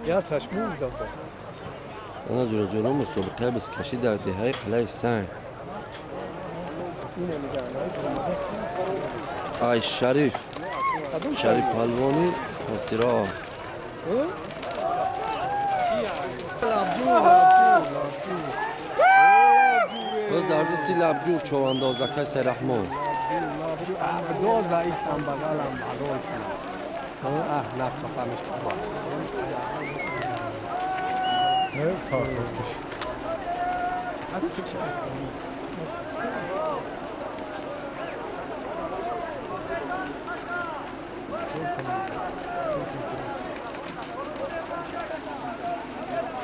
یا چشمون داده انا جلو مسابقه بزکشی در دهه قلعه سنگ. آی شریف پهلوانی پستیرا باز در دستی لبجور چواندازکه سرحمان دو ضعیف هم بغلم معلول کنم نفت خمش کنم کار گفتش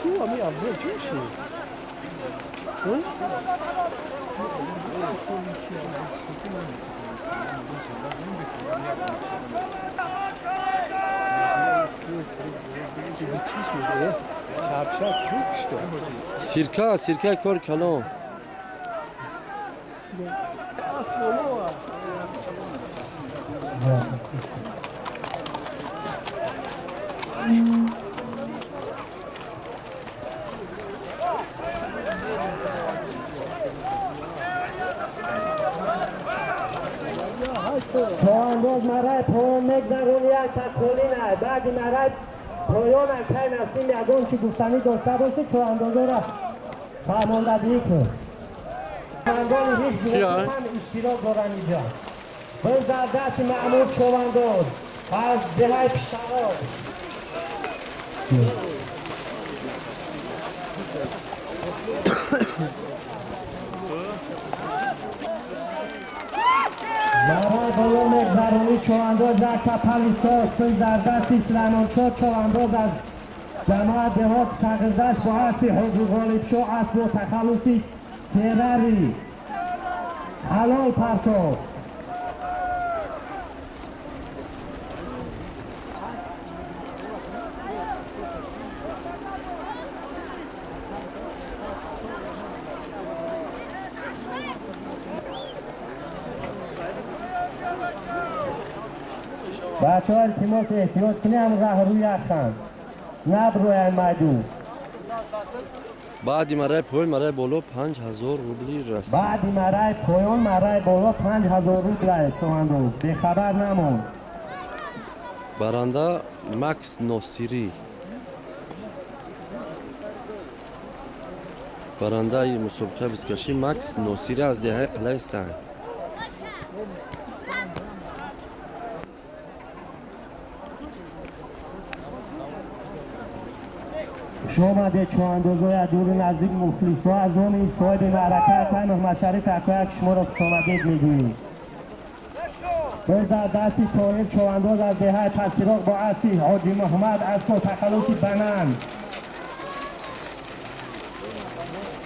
شو همی افضل چوشی؟ سیرکه کار کلام چوانداز مرای پایان مگذرون یک تکولینه بعدی مرای پایان اکای نسیم یگون که گفتنی داشته باشه چواندازه را فرماندهی کن چواندان هیچ جنگی هم اشتراک دارن اینجا باز در دست معمول چوانداز از دهی پیشتراد برای بالا مگذرانی چوانداز در کپل ساز در دستی سلیمانشاه چوانداز از جماعت دهات سقزدشت با عصی حضور غالب شو عصر و تخلصی تیرری حلال پرتو بچه ها التماس احتیاط کنی هم راه روی اخند نب روی میدون بعدی مرای پایان مرای بالا 5000 روبلی رسید. بعدی مرای پایان مرای بالا 5000 روبل چوانداز به خبر نمون برنده مکس ناصری برنده این مسابقه بزکشی مکس ناصری از دهه قلعه سنگ. شامده چواندازای دور نزدیک مخلص ها از اون این صاحب معرکه های محمد شریف اکویک شما را شامده میگوییم باز در دستی طاهر چوانداز از دهه پستیراق با عصی حاجی محمد اسکو تخلصی بنن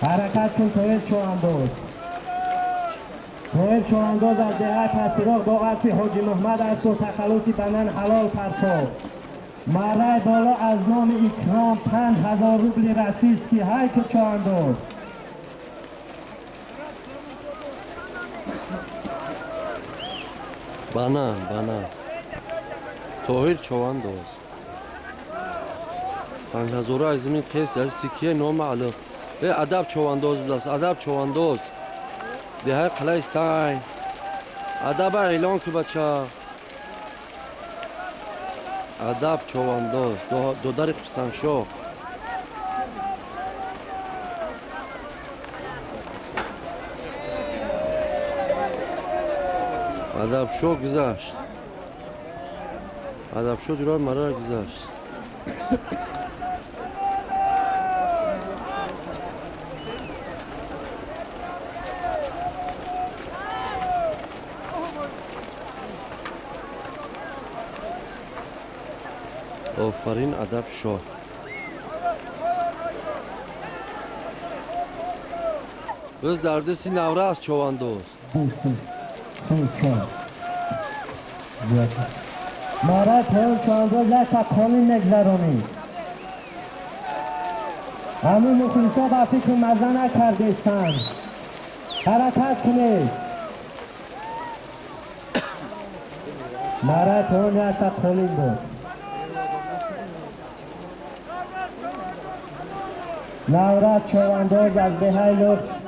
حرکت کن طاهر چوانداز از دهه پستیراق با عصی حاجی محمد اسکو تخلصی بنن حلال پرتو مرای بالا از نام اکرام 5000 روبل رسید سی های که چوانداز بنان طاهر چوانداز 5000 از زمین خیست از سکیه نامعلوم به ادب چوانداز بلاست ادب چوانداز دهه قلعه سنگ ادب اعلان که بچه ادب چوانداز دو در خرسنگشاه ادب شو گذشت ادب شو جرای مرا گذشت آفرین ادب شاه بز در دستی نوره از چوانداز مرا پایان چوانداز یک تکانی مگذرانی همون مخلصا وقتی که مزه نکرده سن حرکت کنید مرا پایان یک تکانی بود نورد چوانداز از دهه لطف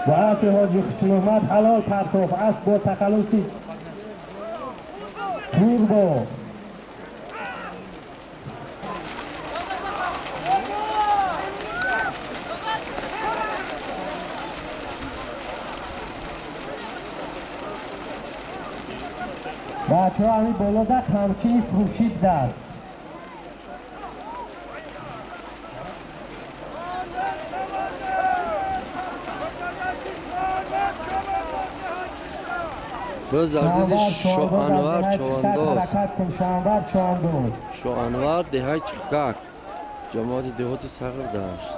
و آتی حاجی حسین محمد حلال پرتوف است با تخلصی توربو بچه ها همی بالا ده همچین فروشید دست باز دردیزی شوانور چوانداز شانور چوانداز شوانور دهی چکک جماعت دهات صغیر داشت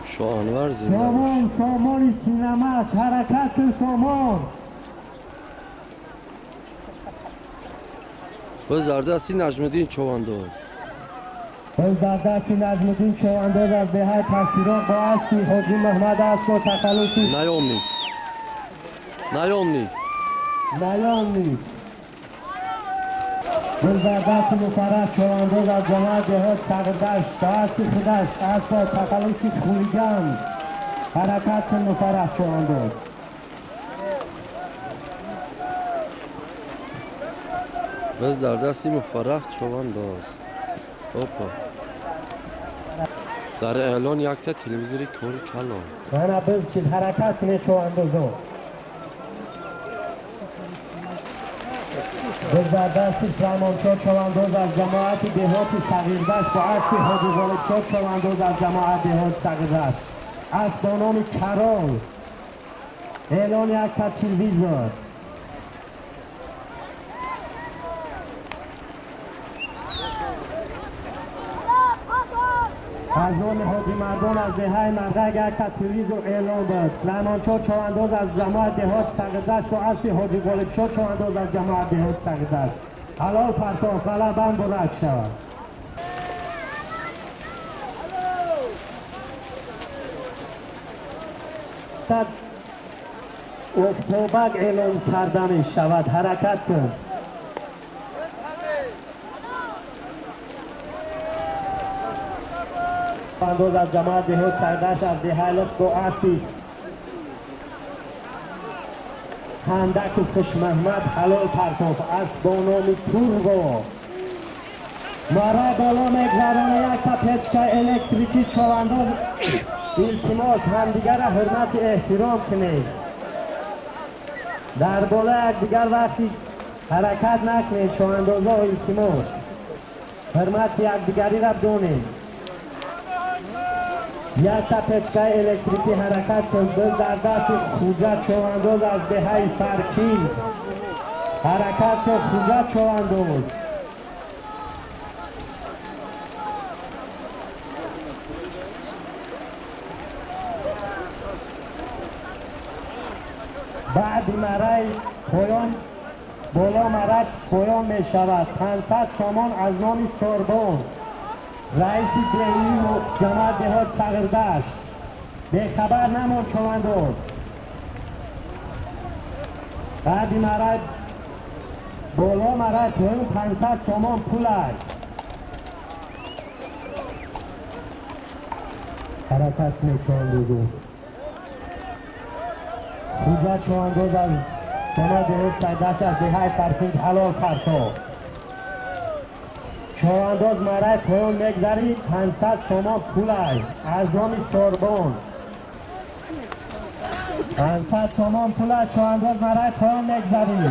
شوانور زنده باش سامان سامانی سینماش حرکت سامان باز دردستی نجمدین چوانداز باز در دستی نجمدین چوانداز از دهه تشیران با اصلی حاجی محمد است و تخلصی نیامنی نیامنی نیامنی باز در دست مفرح چوانداز از جماعت دهات سقدشت با اصلی خودش است و تخلصی خولیگم حرکت مفرح چوانداز باز دردستی مفرح چوانداز اوپا در اعلان یک تا تلویزیونی کور کلان من بزشید حرکت کنه چواندازو در دست فرمانشاه چوانداز از جماعت دهات صغیردشت با اصلی حاجی والدشاه چوانداز از جماعت دهات صغیردشت از با نام کرال اعلان یک تا تلویزیون از نام حاجی مردان از دهه مرغک یک تا تلویزیون اعلان داد فرمانشاه چوانداز از جماعت دهات صغیردشت و اصلی حاجی والدشاه چوانداز از جماعت دهات صغیردشت حلال پرتاف غلبان بلند شود اکتبر اعلان کرده می شود حرکت کن چوانداز از جماعت دهات صغیردشت از دهه لطف و اصلی هندک خوش محمد حلال پرتاف از با نام توربو مرا بالا مگذرانه یک تا پچکه الکتریکی چوانداز التماس همدیگر را حرمت احترام کنید در بالا یک دیگر وقتی حرکت نکنید چواندازا التماس حرمت یک دیگری را دونید یک تا پچکه الکتریکی حرکت کن در دست خوجه چوانداز از دهه فرکی حرکت کن خوجه چوانداز بعد مرای پایان بالا مرک پایان می شود 500 تومان از نام سوربون رئیس دهی جماعت دهات صغیردشت به خبر نمان چوانداز بعد مرک بالا مرک پایان 500 تومان پول است حرکت می چوانداز خوجه چوانداز از جماعت دهات صغیردشت از دهه فرخید حلال پرتاف چوانداز مرای پایان مگذری 500 تومان پول است از نام سوربون 500 تومان پول است چوانداز مرای پایان مگذری